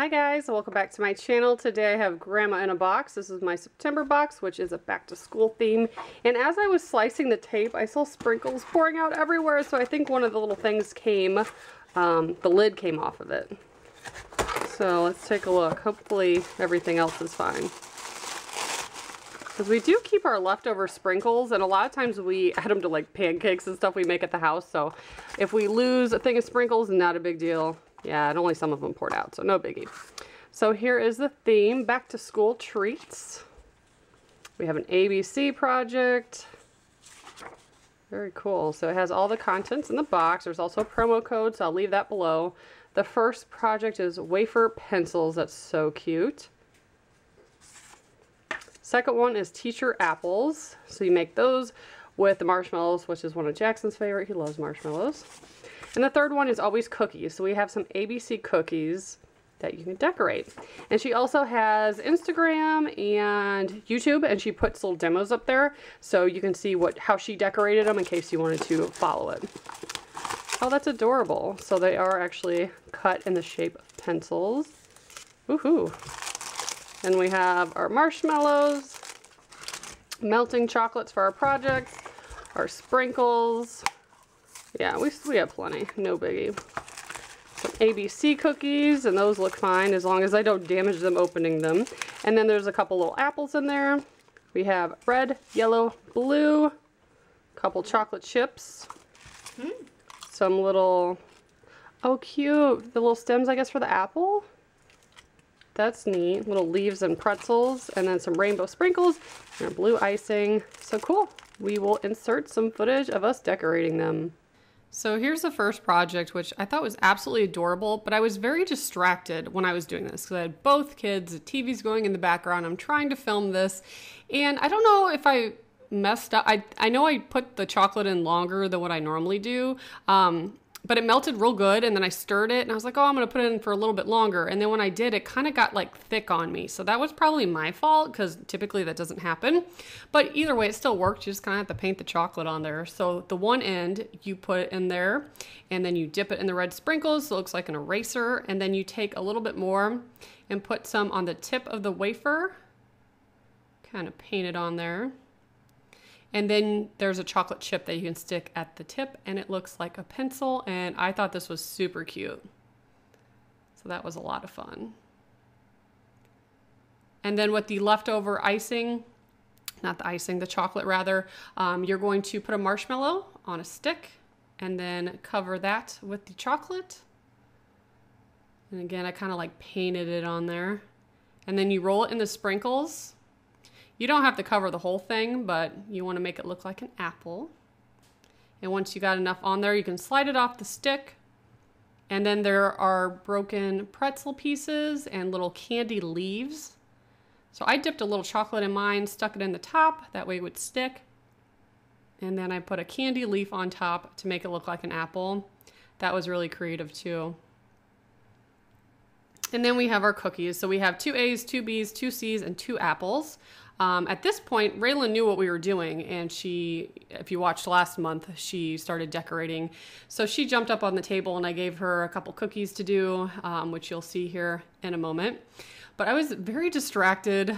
Hi guys, welcome back to my channel. Today I have Grandma in a box. This is my September box, which is a back to school theme. And as I was slicing the tape, I saw sprinkles pouring out everywhere. So I think one of the little things came, the lid came off of it. So let's take a look. Hopefully everything else is fine. Because we do keep our leftover sprinkles, and a lot of times we add them to like pancakes and stuff we make at the house. So if we lose a thing of sprinkles, not a big deal. Yeah, and only some of them poured out, so no biggie. So here is the theme, back to school treats. We have an ABC project. Very cool. So it has all the contents in the box. There's also a promo code, so I'll leave that below. The first project is wafer pencils. That's so cute. Second one is teacher apples. So you make those with the marshmallows, which is one of Jackson's favorite. He loves marshmallows. And the third one is always cookies. So we have some ABC cookies that you can decorate. And she also has Instagram and YouTube, and she puts little demos up there so you can see how she decorated them in case you wanted to follow it. Oh, that's adorable. So they are actually cut in the shape of pencils. Woohoo! And we have our marshmallows, melting chocolates for our projects, our sprinkles. Yeah, we have plenty, no biggie. Some ABC cookies, and those look fine as long as I don't damage them opening them. And then there's a couple little apples in there. We have red, yellow, blue, a couple chocolate chips, some little, oh cute, the little stems I guess for the apple. That's neat, little leaves and pretzels, and then some rainbow sprinkles and blue icing. So cool. We will insert some footage of us decorating them. So here's the first project, which I thought was absolutely adorable, but I was very distracted when I was doing this because I had both kids, the TV's going in the background, I'm trying to film this, and I don't know if I messed up. I know I put the chocolate in longer than what I normally do, but it melted real good, and then I stirred it, and I was like, oh, I'm going to put it in for a little bit longer, and then when I did, it kind of got like thick on me, so that was probably my fault, because typically that doesn't happen, but either way, it still worked. You just kind of have to paint the chocolate on there. So the one end, you put it in there, and then you dip it in the red sprinkles, so it looks like an eraser, and then you take a little bit more and put some on the tip of the wafer, kind of paint it on there. And then there's a chocolate chip that you can stick at the tip, and it looks like a pencil, and I thought this was super cute. So that was a lot of fun. And then with the leftover icing, not the icing, the chocolate rather, you're going to put a marshmallow on a stick and then cover that with the chocolate. And again, I kind of like painted it on there. And then you roll it in the sprinkles. You don't have to cover the whole thing, but you want to make it look like an apple. And once you got enough on there, you can slide it off the stick. And then there are broken pretzel pieces and little candy leaves. So I dipped a little chocolate in mine, stuck it in the top, that way it would stick. And then I put a candy leaf on top to make it look like an apple. That was really creative too. And then we have our cookies. So we have 2 A's, 2 B's, 2 C's, and 2 apples. At this point, Raylan knew what we were doing, and she, if you watched last month, she started decorating. So she jumped up on the table, and I gave her a couple cookies to do, which you'll see here in a moment. But I was very distracted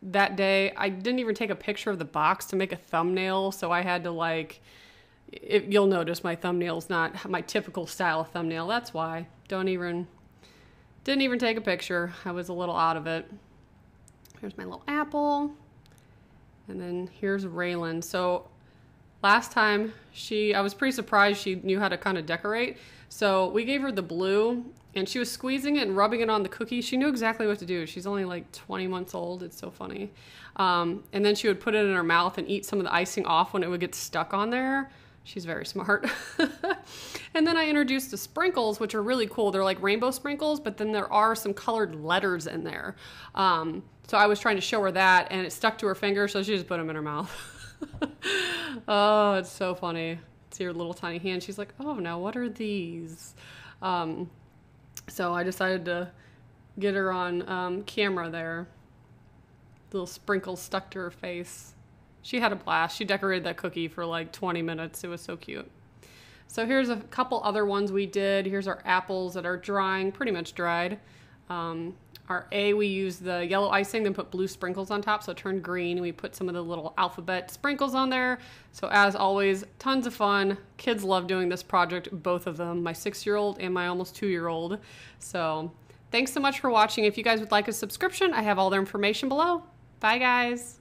that day. I didn't even take a picture of the box to make a thumbnail, so I had to like, you'll notice my thumbnail's not my typical style thumbnail. That's why. Didn't even take a picture. I was a little out of it. Here's my little apple. And then here's Raylan. So last time I was pretty surprised she knew how to kind of decorate. So we gave her the blue, and she was squeezing it and rubbing it on the cookie. She knew exactly what to do. She's only like 20 months old. It's so funny. And then she would put it in her mouth and eat some of the icing off when it would get stuck on there. She's very smart. And then I introduced the sprinkles, which are really cool. They're like rainbow sprinkles, but then there are some colored letters in there. So I was trying to show her that, and it stuck to her finger, so she just put them in her mouth. Oh, it's so funny. See her little tiny hand. She's like, oh, now what are these? So I decided to get her on camera there. Little sprinkles stuck to her face. She had a blast. She decorated that cookie for like 20 minutes. It was so cute. So here's a couple other ones we did. Here's our apples that are drying, pretty much dried. Our A, we used the yellow icing, then put blue sprinkles on top, so it turned green. We put some of the little alphabet sprinkles on there. So as always, tons of fun. Kids love doing this project, both of them, my 6-year-old and my almost 2-year-old. So thanks so much for watching. If you guys would like a subscription, I have all their information below. Bye, guys.